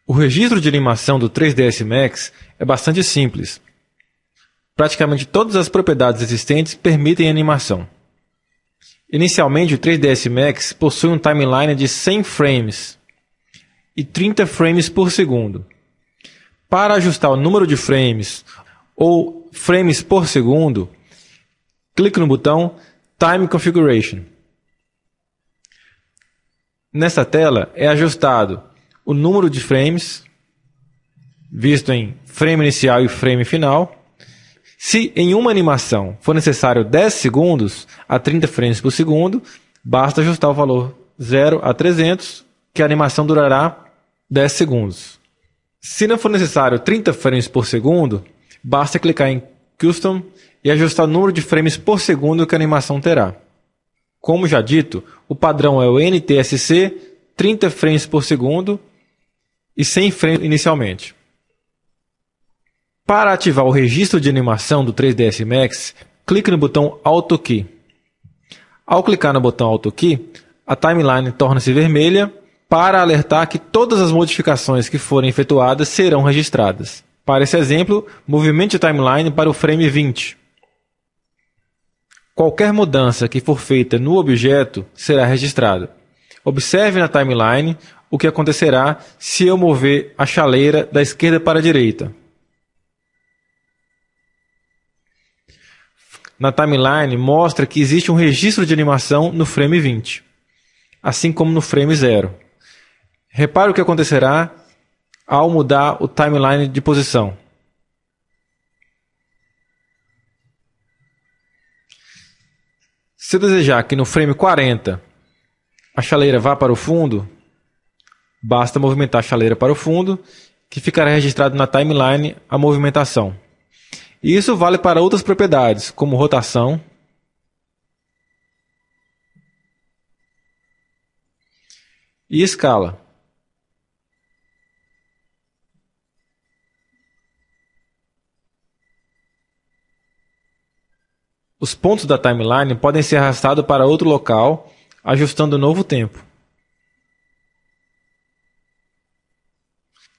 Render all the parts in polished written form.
O registro de animação do 3ds Max é bastante simples. Praticamente todas as propriedades existentes permitem animação. Inicialmente, o 3ds Max possui um timeline de 100 frames e 30 frames por segundo. Para ajustar o número de frames ou frames por segundo, clique no botão Time Configuration. Nessa tela é ajustado o número de frames, visto em frame inicial e frame final. Se em uma animação for necessário 10 segundos a 30 frames por segundo, basta ajustar o valor 0 a 300, que a animação durará 10 segundos. Se não for necessário 30 frames por segundo, basta clicar em Custom e ajustar o número de frames por segundo que a animação terá. Como já dito, o padrão é o NTSC, 30 frames por segundo e 100 frames inicialmente. Para ativar o registro de animação do 3ds Max, clique no botão Auto Key. Ao clicar no botão Auto Key, a timeline torna-se vermelha para alertar que todas as modificações que forem efetuadas serão registradas. Para esse exemplo, movimente a timeline para o frame 20. Qualquer mudança que for feita no objeto será registrada. Observe na timeline o que acontecerá se eu mover a chaleira da esquerda para a direita. Na timeline mostra que existe um registro de animação no frame 20, assim como no frame 0. Repare o que acontecerá ao mudar o timeline de posição. Se eu desejar que no frame 40 a chaleira vá para o fundo, basta movimentar a chaleira para o fundo, que ficará registrado na timeline a movimentação. E isso vale para outras propriedades, como rotação e escala. Os pontos da timeline podem ser arrastados para outro local, ajustando o novo tempo.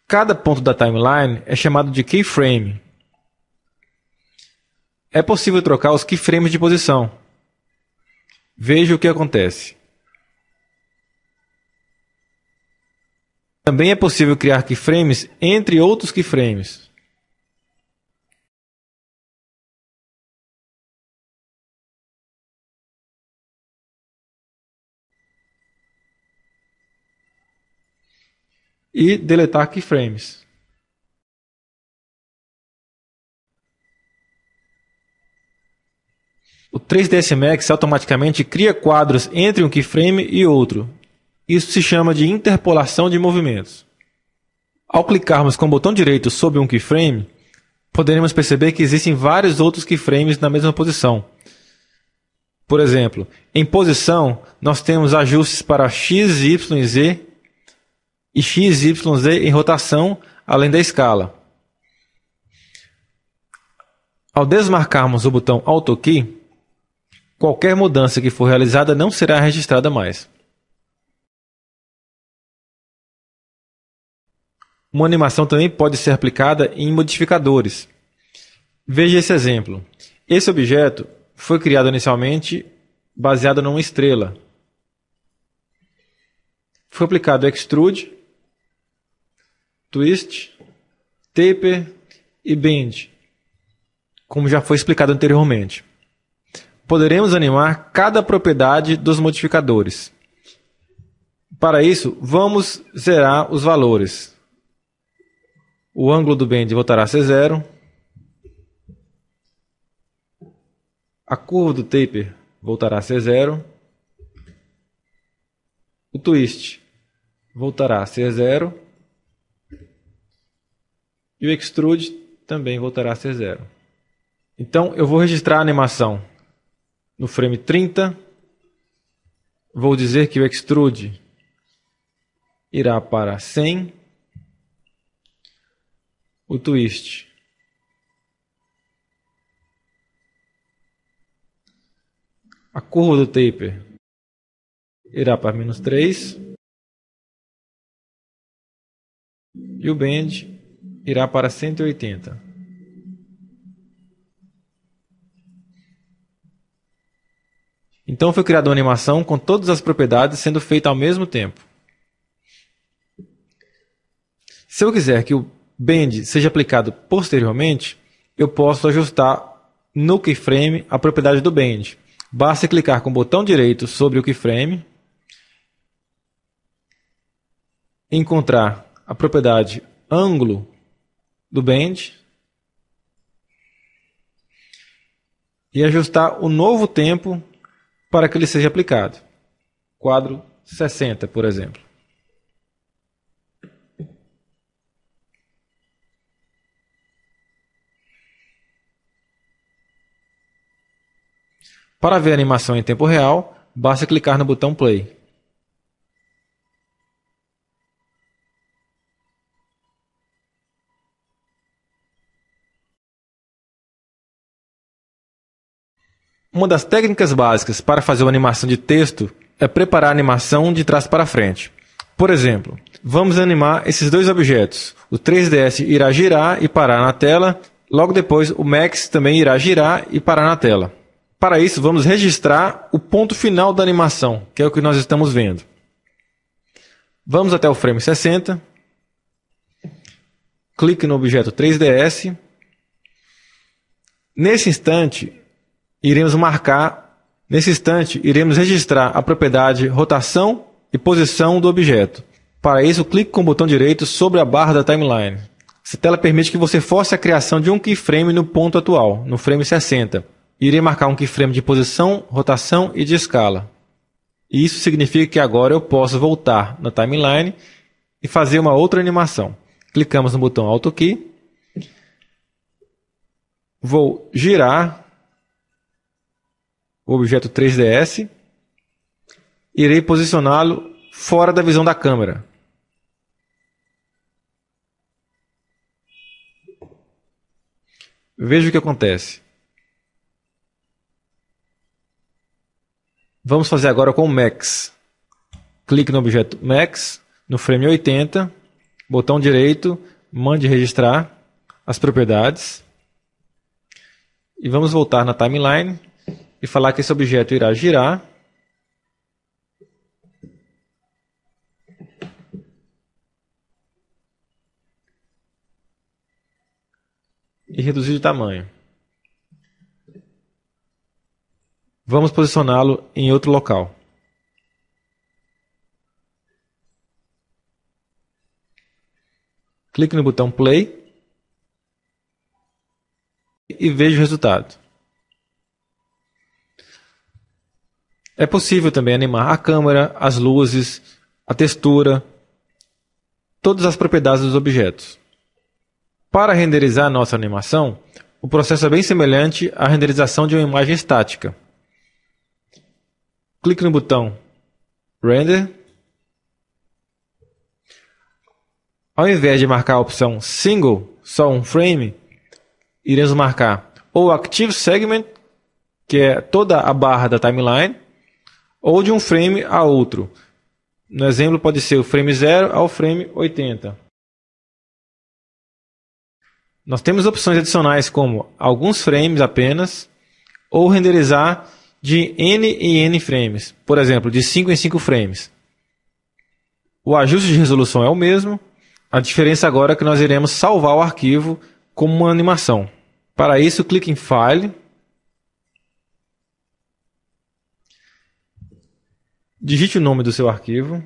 Cada ponto da timeline é chamado de keyframe. É possível trocar os keyframes de posição. Veja o que acontece. Também é possível criar keyframes entre outros keyframes. E deletar keyframes. O 3ds Max automaticamente cria quadros entre um keyframe e outro. Isso se chama de interpolação de movimentos. Ao clicarmos com o botão direito sobre um keyframe, poderemos perceber que existem vários outros keyframes na mesma posição. Por exemplo, em posição, nós temos ajustes para X, Y, Z e X, Y, Z em rotação, além da escala. Ao desmarcarmos o botão Auto Key, qualquer mudança que for realizada não será registrada mais. Uma animação também pode ser aplicada em modificadores. Veja esse exemplo. Esse objeto foi criado inicialmente baseado numa estrela. Foi aplicado Extrude, Twist, Taper e Bend, como já foi explicado anteriormente. Poderemos animar cada propriedade dos modificadores. Para isso, vamos zerar os valores. O ângulo do bend voltará a ser 0. A curva do taper voltará a ser 0. O twist voltará a ser 0. E o extrude também voltará a ser 0. Então, eu vou registrar a animação no frame 30. Vou dizer que o extrude irá para 100. O twist a curva do taper irá para -3 e o bend irá para 180. Então foi criada uma animação com todas as propriedades sendo feita ao mesmo tempo. Se eu quiser que o bend seja aplicado posteriormente, eu posso ajustar no keyframe a propriedade do bend. Basta clicar com o botão direito sobre o keyframe, encontrar a propriedade ângulo do bend e ajustar o novo tempo para que ele seja aplicado. Quadro 60, por exemplo. Para ver a animação em tempo real, basta clicar no botão Play. Uma das técnicas básicas para fazer uma animação de texto é preparar a animação de trás para frente. Por exemplo, vamos animar esses dois objetos. O 3DS irá girar e parar na tela, logo depois o Max também irá girar e parar na tela. Para isso, vamos registrar o ponto final da animação, que é o que nós estamos vendo. Vamos até o frame 60, clique no objeto 3DS. Nesse instante, iremos registrar a propriedade rotação e posição do objeto. Para isso, clique com o botão direito sobre a barra da timeline. Essa tela permite que você force a criação de um keyframe no ponto atual, no frame 60. Irei marcar um keyframe de posição, rotação e de escala. E isso significa que agora eu posso voltar na timeline e fazer uma outra animação. Clicamos no botão Alt Key. Vou girar o objeto 3DS. Irei posicioná-lo fora da visão da câmera. Veja o que acontece. Vamos fazer agora com o Max. Clique no objeto Max, no frame 80, botão direito, mande registrar as propriedades. E vamos voltar na timeline e falar que esse objeto irá girar. E reduzir de tamanho. Vamos posicioná-lo em outro local. Clique no botão Play e veja o resultado. É possível também animar a câmera, as luzes, a textura, todas as propriedades dos objetos. Para renderizar a nossa animação, o processo é bem semelhante à renderização de uma imagem estática. Clique no botão Render. Ao invés de marcar a opção Single, só um frame, iremos marcar ou Active Segment, que é toda a barra da timeline, ou de um frame a outro. No exemplo, pode ser o frame 0 ao frame 80. Nós temos opções adicionais como alguns frames apenas, ou renderizar de N em N frames, por exemplo, de 5 em 5 frames. O ajuste de resolução é o mesmo, a diferença agora é que nós iremos salvar o arquivo como uma animação. Para isso, clique em File, digite o nome do seu arquivo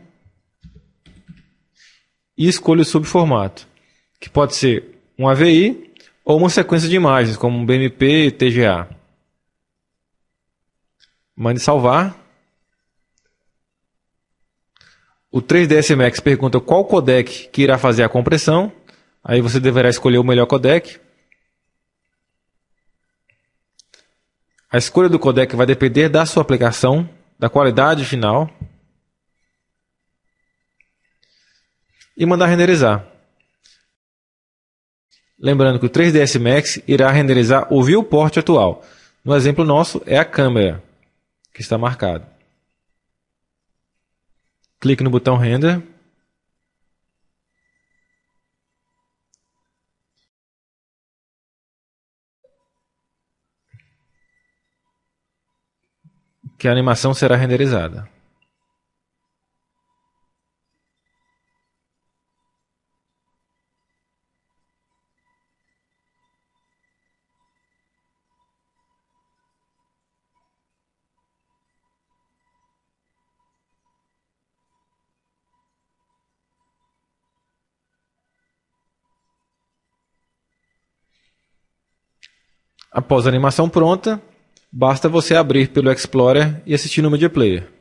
e escolha o subformato, que pode ser um AVI ou uma sequência de imagens, como um BMP e TGA. Mande salvar. O 3ds Max pergunta qual codec que irá fazer a compressão. Aí você deverá escolher o melhor codec. A escolha do codec vai depender da sua aplicação, da qualidade final. E mandar renderizar. Lembrando que o 3ds Max irá renderizar o viewport atual. No exemplo nosso é a câmera, que está marcado. Clique no botão Render. que a animação será renderizada. Após a animação pronta, basta você abrir pelo Explorer e assistir no Media Player.